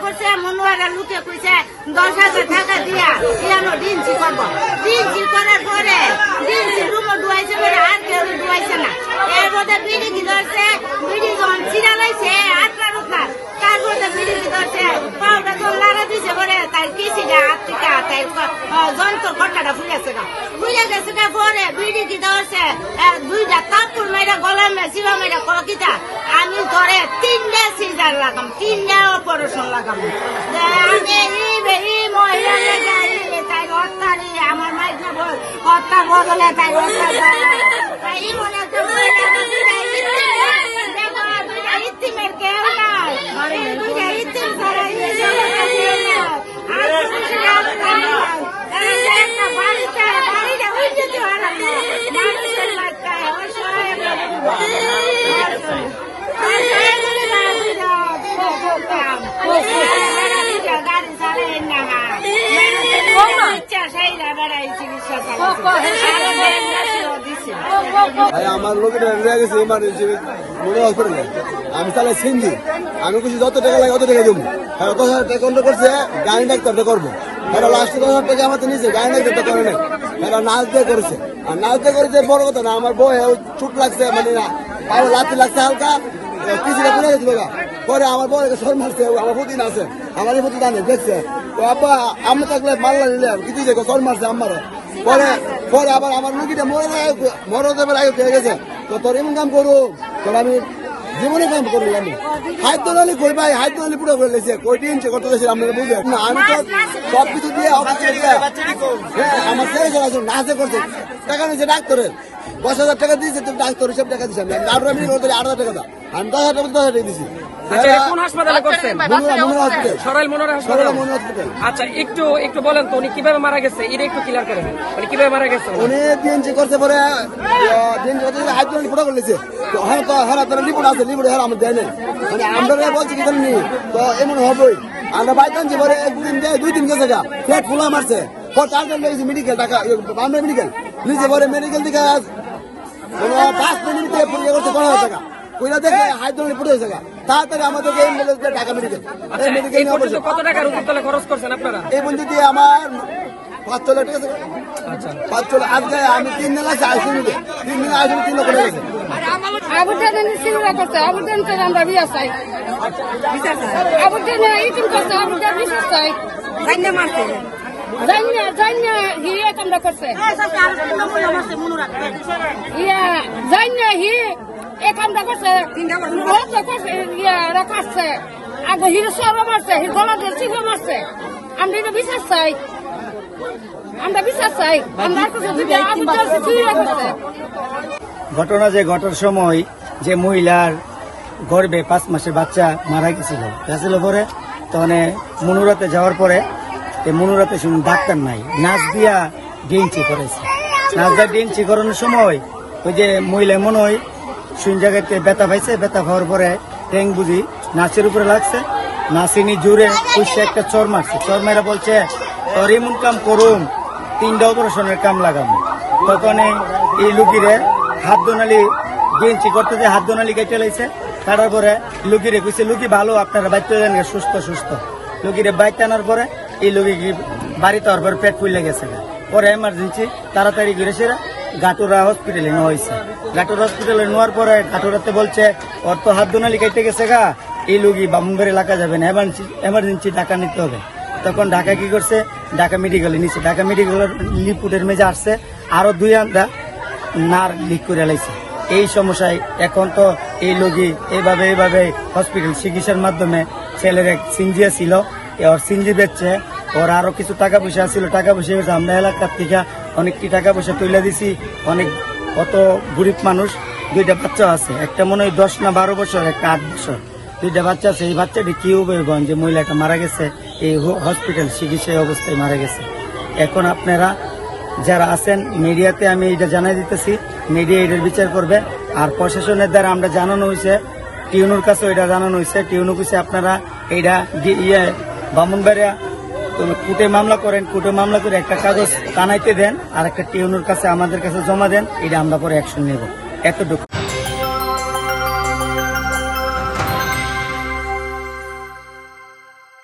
করছে মনোয়ারা লুকে কইছে 10,000 টাকা দিয়া ইয়ানো ডিনসি করবো। ডিনসি করার পরে ডিনসি রুমও ডুয়াইছে বলে আর কেউ ডুয়াইছে না। এর মধ্যে বিড়ি কি ধরছে, বিড়ি যখন ছিড়া লাইছে আটটা রুখা, তার মধ্যে বিড়ি কি ধরছে পাউডার যখন লাড়া দিছে বলে তার কিসিটা হাত থেকে তাই যন্ত্র ঘটনাটা ফুলেছে না, ফুলে গেছে না। পরে বিড়ি কি ধরছে 2টা তাপুর মেয়েরা গলা শিবা মেয়েরা কিতা আমি ধরে 3টা সিজার লাগাম, 3টা অপারেশন লাগাম। তাই হত্যারি আমার মাইকে হত্যা বদলে তাই হত্যা তাই মনে ইতিমের কেউ নাই, দুইটা ইতিম ছাড়া বাড়িটা হয়ে যেতে মানুষের বাচ্চায় গাড়ি ছাড়ে না আমার লোকের গেছে ইমার্জেন্সি মনে হসপিটালে। আমি তাহলে সিন্ধি, আমি কিছু যত টাকা লাগে অত টাকা দেবো। 10,000 টাকা কন্ট্রোল করছে, গাড়ি ডাক্তারটা করবো। এরা লাস্ট 10,000 টাকা আমার নিচে গাড়ি ডাক্তারটা করে নাই, এরা নাচ দিয়ে করেছে। আর নাচ দিয়ে করেছে বড় কথা না, আমার বই চুট লাগছে, মানে লাঠি লাগছে হালকা, কিছুটা পুড়ে গেছিল। পরে আমার বউ সর মারছে, আমার প্রতিদিন আছে, আমার এই প্রতি জানে দেখছে। তো আব্বা আমি থাকলে মারলা নিলে কিছু সর মারছে আমার। পরে পরে আবার আমার রুগীটা মরে দেবার আগে পেয়ে গেছে। তো তোর এমন কাম করু, তোর আমি জীবনে কাম করবো। আমি হাত দোলালি কই ভাই, হাত দোলালি পুরো করে লেছে, কই টিনছে কত লেছে আপনারা বুঝলেন না। আমি তো সব কিছু দিয়ে আমার ছেলে চলে নাচে করছে, টাকা নিয়েছে ডাক্তারের 10,000 টাকা দিয়েছে, তুমি ডাক্তার হিসেব টাকা দিচ্ছি। আমি 8,000 টাকা দাও, আমি 10,000 টাকা 10,000 টাকা দিচ্ছি। কোন হাসপাতালে করছেন? সরাইল মনোরা হাসপাতাল। আচ্ছা, একটু বলেন তো উনি কিভাবে মারা গেছে, এটা একটু ক্লিয়ার করেন, মানে কিভাবে মারা গেছে? উনি ডিএনসি করছে, পরে হাত ধরে ফুটা করলেছে। তো হ্যাঁ তো হ্যাঁ তোর রিপোর্ট আছে, রিপোর্ট হ্যাঁ আমার দেয় নাই, মানে আমরা বলছি কি জানি তো এমন হবেই। আমরা বাইক আনছি, পরে 1 দিন 2 দিন গেছে গা, পেট ফুলা মারছে। পর 4 দিন লেগেছে মেডিকেল টাকা, আমরা মেডিকেল নিচে, পরে মেডিকেল থেকে 5 মিনিটে পরীক্ষা করছে 12,000 টাকা। কইরা দেখে হাত ধরে ফুটে গেছে গা, তাড়াতাড়ি আমাদেরকে অ্যাম্বুলেন্স দিয়ে ঢাকা মেডিকেল। কত টাকা রুগীর খরচ করছেন আপনারা? এই বন্ধু দিয়ে আমার 5 লাখ টাকা। আচ্ছা 5 লাখ। আজকে আমি 3 দিন লাগছে আইসিইউতে, 3 দিন আইসিইউ 3 লাখ টাকা গেছে। আবুদান সিলরা করতে, আবুদান তো আমরা বিয়া চাই, আবুদান ইতিম করতে, আবুদান বিচার চাই। জান্না মারতে জান্না হি কামটা করছে, ইয়া জান্না হি এই কামটা করছে, রাখাচ্ছে আগে হিরো সরা মারছে, হির গলা দিয়ে চিপে মারছে। আমরা এটা বিচার চাই, আমরা বিচার চাই। আমরা ঘটনা যে ঘটার সময় যে মহিলার গর্ভে 5 মাসের বাচ্চা মারা গেছিল পরে তখন মনুরাতে যাওয়ার পরে মনুরাতে শুনুন ডাক্তার নাই, নাচ দিয়া ডিএনসি করেছে। নাচ দিয়া ডিএনসি করানোর সময় ওই যে মহিলা মনে হয় শুন জায়গাতে ব্যথা পাইছে, ব্যথা পাওয়ার পরে ট্যাং বুঝি নাচের উপরে লাগছে, নাচিনি জুড়ে পুষে একটা চর মারছে। চর মেরা বলছে তোর এমন কাম করুম 3টা অপারেশনের কাম লাগাবো। তখন এই লুকিরে হাত দোনালি ডিএনসি করতে যে হাত দোনালি কেটে লাইছে। কাটার পরে লুকিরে কইছে লুকি ভালো, আপনারা বাইতে যান সুস্থ সুস্থ। লুকিরে বাইতে আনার পরে এই লুকি বাড়িতে হওয়ার পরে পেট ফুলে গেছে। পরে এমার্জেন্সি তাড়াতাড়ি ঘুরে সেরা গাটুরা হসপিটালে নেওয়া হয়েছে। গাটুরা হসপিটালে নেওয়ার পরে গাটুরাতে বলছে ওর তো হাত দোনালি কেটে গেছে গা, এই লুকি বামুনবাড়ি এলাকা যাবে না, এমার্জেন্সি টাকা নিতে হবে। তখন ঢাকা কি করছে, ঢাকা মেডিকেলে নিচ্ছে। ঢাকা মেডিকেলের লিপুটের মেজে আসছে, আরো 2 আন্দা নার লিক করে লাইছে। এই সমস্যায় এখন তো এই লোকই এইভাবে হসপিটাল চিকিৎসার মাধ্যমে ছেলের এক সিঞ্জিয়া ছিল, ওর সিঞ্জি বেচছে, ওর আরো কিছু টাকা পয়সা ছিল, টাকা পয়সা হয়েছে। আমরা এলাকার থেকে অনেকটি টাকা পয়সা তুলে দিছি। অনেক অত গরিব মানুষ, 2টা বাচ্চা আছে, একটা মনে হয় 10 না 12 বছর, একটা 8 বছর, 2টা বাচ্চা আছে। এই বাচ্চাটি কি হবে যে মহিলাটা মারা গেছে, এই হসপিটাল চিকিৎসায় অবস্থায় মারা গেছে। এখন আপনারা যারা আছেন মিডিয়াতে আমি এটা জানাই দিতেছি, মিডিয়া এটার বিচার করবে। আর প্রশাসনের দ্বারা আমরা জানানো হয়েছে, টিউনুর কাছে এটা জানানো হয়েছে। টিউনু কাছে আপনারা এইটা বামুনবাড়িয়া কোর্টে মামলা করেন, কোর্টে মামলা করে একটা কাগজ টানাইতে দেন, আর একটা টিউনুর কাছে আমাদের কাছে জমা দেন, এটা আমরা পরে অ্যাকশন নেব। এতটুকু।